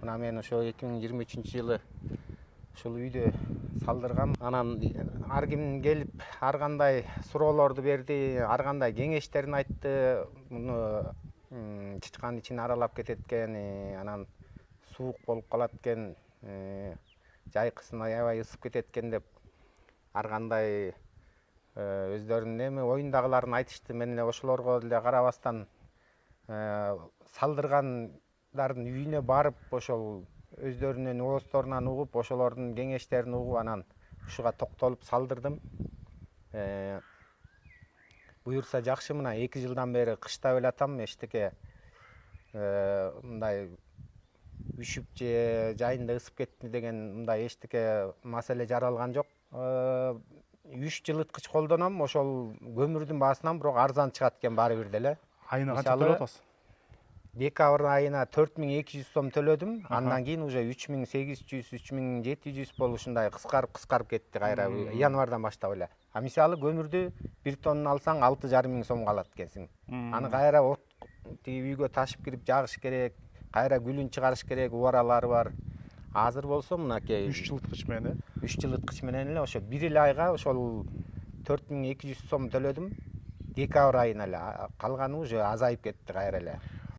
Мына мен ошо 2023-жылы ушул үйдө салдыргам. Анан ар ким келип ар кандай суроолорду берди, ар кандай кеңештерин айтты. Муну чычкан ичин аралап кетет экен, анан суук болуп калат экен, жайкысын аябай ысып кетет экен деп ар кандай өздөрүнүн эми оюндагыларын айтышты. Мен эле ошолорго деле карабастан салдыргандардын үйүнө барып, ошол өздөрүнүн оозторунан угуп, ошолордун кеңештерин угуп, анан ушуга токтолуп салдырдым. Буюрса жакшы, мына 2 жылдан бери кыштап эле атам, эчтеке мындай үшүп же жайында ысып кетти деген мындай эчтеке маселе жаралган жок. 3 жылыткыч колдоном, ошол көмүрдүн баасынан бирок арзан чыгат экен баары бир деле. Айына канча төлөп атасыз? Декабрь айына 4200 сом төлөдүм. Андан кийин уже 3800, 3700 болуп ушундай кыскарып кетти кайра январдан баштап эле. А мисалы көмүрдү 1 тонна алсаң 6500 сом калат экенсиң. Аны кайра үйгө ташып кирип жагыш керек, кайра күлүн чыгарыш керек, убаралары бар. Азыр болсо мынакей 3 жылыткыч менен 3 жылыткыч менен эле ошо 1 айга ошол 4200 сом төлөдүм. Декабрь айына эле, калганы уже азайып кетти кайра эле.